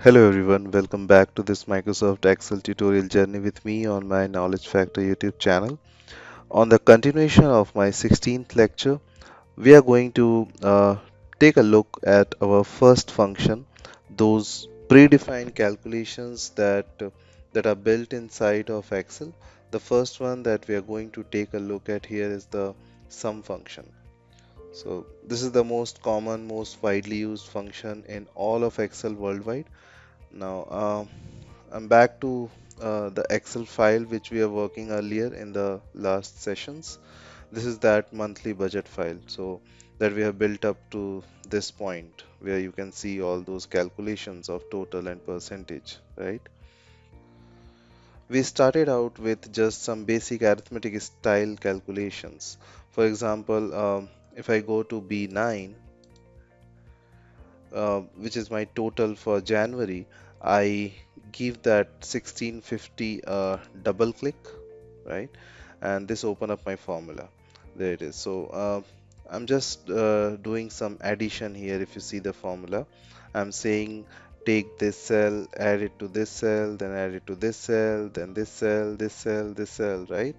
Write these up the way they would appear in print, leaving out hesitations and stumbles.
Hello everyone, welcome back to this Microsoft Excel tutorial journey with me on my Knowledge Factor YouTube channel. On the continuation of my 16th lecture, we are going to take a look at our first function, those predefined calculations that are built inside of Excel. The first one that we are going to take a look at here is the sum function. So this is the most common, most widely used function in all of Excel worldwide. Now, I'm back to the Excel file which we are working earlier in the last sessions. This is that monthly budget file. So that we have built up to this point where you can see all those calculations of total and percentage, right? We started out with just some basic arithmetic style calculations. For example, if I go to B9, which is my total for January, I give that 1650 a double click, right? And this open up my formula. There it is. So I'm just doing some addition here. If you see the formula, I'm saying take this cell, add it to this cell, then add it to this cell, then this cell, this cell, this cell, right?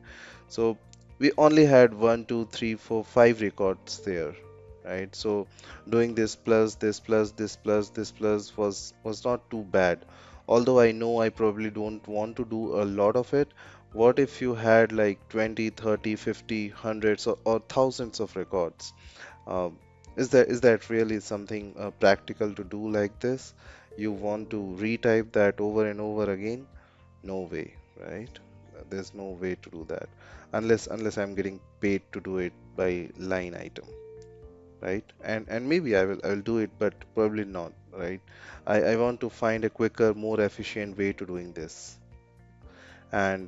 So we only had one, two, three, four, five records there, right? So doing this plus this plus this plus this plus was not too bad. Although I know I probably don't want to do a lot of it. What if you had like 20, 30, 50, hundreds or thousands of records? Um, is that really something practical to do like this? You want to retype that over and over again? No way, right? There's no way to do that unless I'm getting paid to do it by line item, right? And maybe I will do it, but probably not, right? I want to find a quicker, more efficient way to doing this. And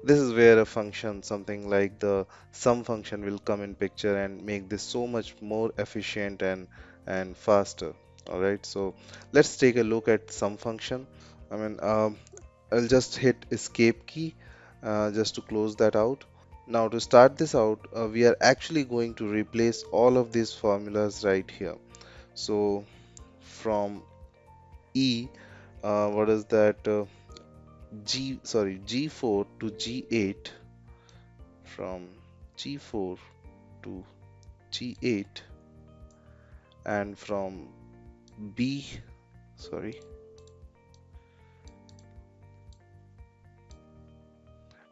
this is where a function, something like the sum function, will come in picture and make this so much more efficient and faster. All right, so let's take a look at sum function. I mean, I'll just hit escape key just to close that out. Now to start this out, we are actually going to replace all of these formulas right here. So from E, what is that? G4 to G8, from G4 to G8, and from B, sorry,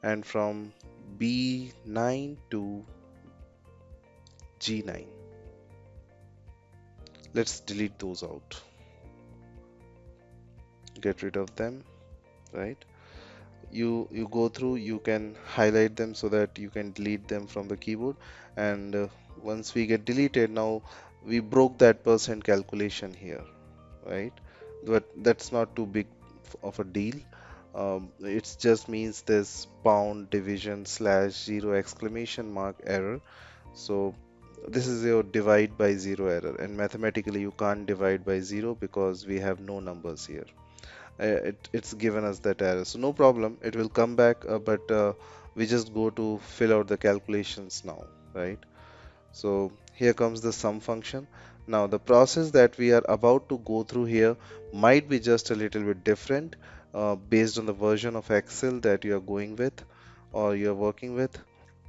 and from B9 to G9. Let's delete those out. Get rid of them, right? You go through, you can highlight them so that you can delete them from the keyboard. And once we get deleted, now we broke that percent calculation here, right? But that's not too big of a deal. It just means this pound division slash zero exclamation mark error. So this is your divide by zero error, and mathematically you can't divide by zero because we have no numbers here. It's given us that error, so no problem, it will come back, but we just go to fill out the calculations now, right? So here comes the sum function. Now the process that we are about to go through here might be just a little bit different based on the version of Excel that you are going with or you are working with.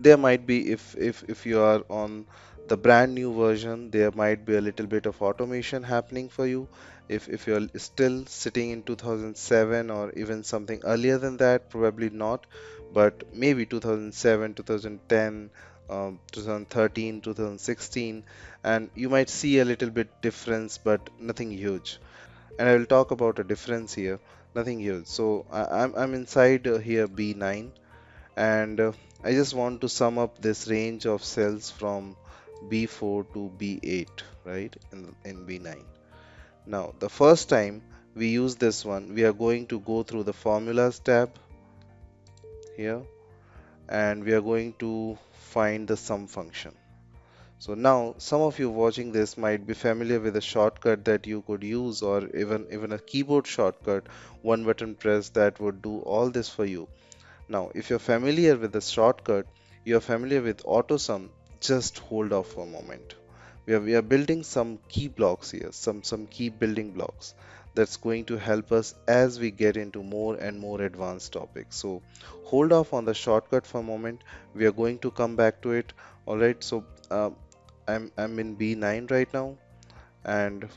There might be, if you are on the brand new version, there might be a little bit of automation happening for you. If you're still sitting in 2007 or even something earlier than that, probably not, but maybe 2007, 2010, 2013, 2016, and you might see a little bit difference, but nothing huge. And I will talk about a difference here, nothing huge. So I'm inside here B9, and I just want to sum up this range of cells from B4 to B8, right, in B9. Now the first time we use this one, we are going to go through the formulas tab here, and we are going to find the sum function. So now some of you watching this might be familiar with a shortcut that you could use, or even a keyboard shortcut, one button press that would do all this for you. Now, if you're familiar with the shortcut, you're familiar with AutoSum, just hold off for a moment. We are building some key blocks here, some key building blocks. that's going to help us as we get into more and more advanced topics. So hold off on the shortcut for a moment. We are going to come back to it. All right. So I'm in B9 right now, and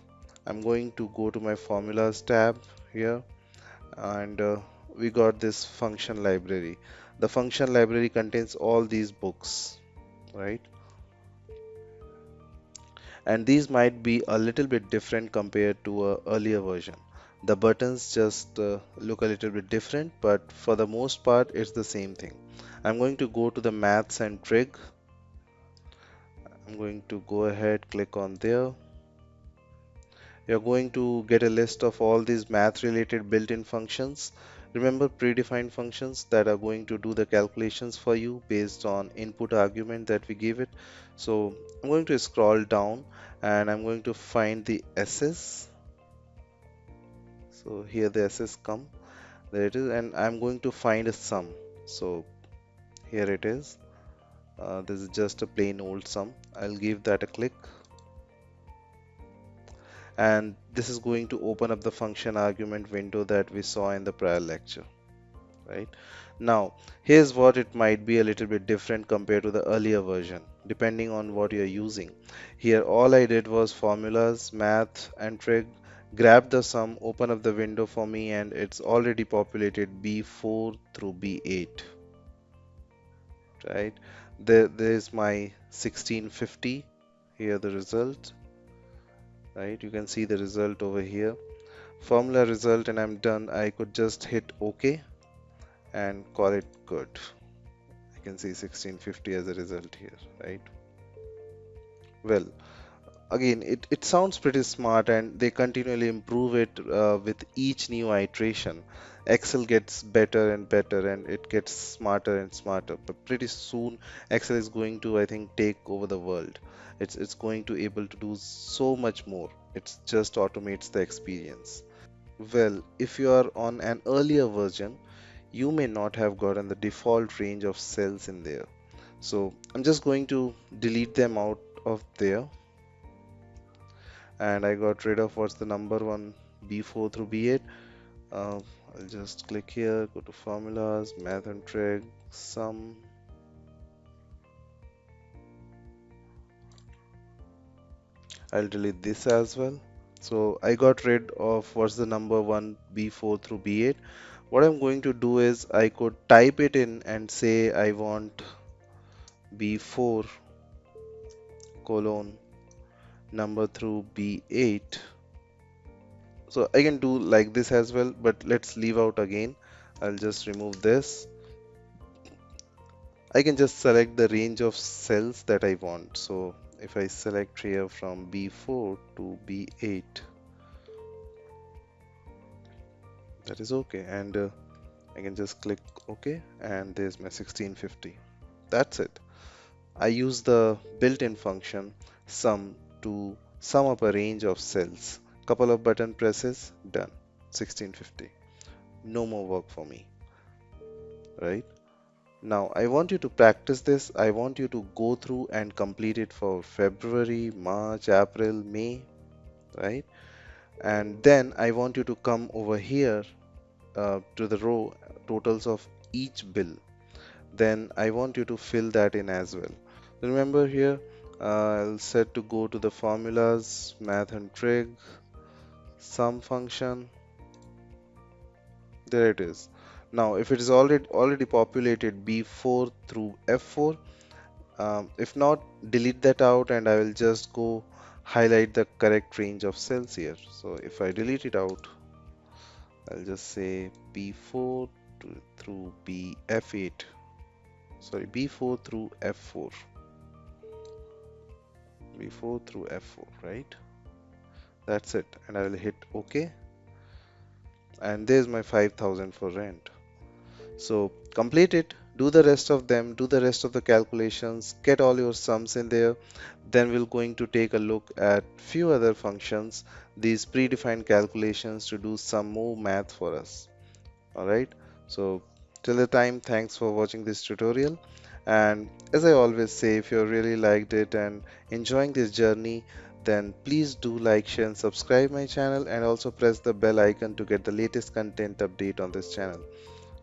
I'm going to go to my formulas tab here, and we got this function library. The function library contains all these books, right? And these might be a little bit different compared to a earlier version. The buttons just look a little bit different, but for the most part, it's the same thing. I'm going to go to the maths and trig. I'm going to go ahead, click on there. You're going to get a list of all these math related built-in functions. Remember predefined functions that are going to do the calculations for you based on input argument that we give it. So I'm going to scroll down and I'm going to find the S's. So here the S's come. There it is, and I'm going to find a sum. So here it is. This is just a plain old sum. I'll give that a click, and this is going to open up the function argument window that we saw in the prior lecture, right? Now, here's what it might be a little bit different compared to the earlier version, depending on what you're using. Here, all I did was formulas, math, and trig, grab the sum, open up the window for me, and it's already populated B4 through B8, right? There's my 1650, here the result, right? You can see the result over here. Formula result, and I'm done. I could just hit OK and call it good. I can see 1650 as a result here, right? Well, again, it sounds pretty smart, and they continually improve it with each new iteration. Excel gets better and better, and it gets smarter and smarter. But pretty soon, Excel is going to, I think, take over the world. It's going to able to do so much more. It just automates the experience. Well, if you are on an earlier version, you may not have gotten the default range of cells in there. So I'm just going to delete them out of there, and I got rid of what's the number one, B4 through B8. I'll just click here, go to formulas, math and trig, sum. I'll delete this as well. So I got rid of what's the number one, B4 through B8. What I'm going to do is I could type it in and say I want B4 colon number through B8. So I can do like this as well, but let's leave out again. I'll just remove this. I can just select the range of cells that I want. So if I select here from B4 to B8, that is okay. And I can just click OK, and there's my 1650. That's it. I use the built-in function sum to sum up a range of cells. Couple of button presses, done. 1650. No more work for me, right? Now I want you to practice this. I want you to go through and complete it for February, March, April, May, right? And then I want you to come over here to the row totals of each bill. Then I want you to fill that in as well. Remember here, I'll set to go to the formulas, math and trig, sum function. There it is. Now, if it is already populated B4 through F4, if not, delete that out, and I will just go highlight the correct range of cells here. So if I delete it out, I'll just say B4 through BF8. Sorry, B4 through F4. B4 through F4, right? That's it, and I will hit OK, and there's my 5000 for rent. So complete it, do the rest of them, do the rest of the calculations, get all your sums in there. Then we're going to take a look at few other functions, these predefined calculations to do some more math for us. All right. So till the time, thanks for watching this tutorial. And as I always say, if you really liked it and enjoying this journey, then please do like, share, and subscribe my channel, and also press the bell icon to get the latest content update on this channel.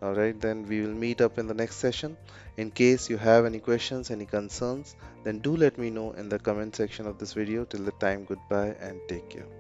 Alright, then we will meet up in the next session. In case you have any questions, any concerns, then do let me know in the comment section of this video. Till the time, goodbye and take care.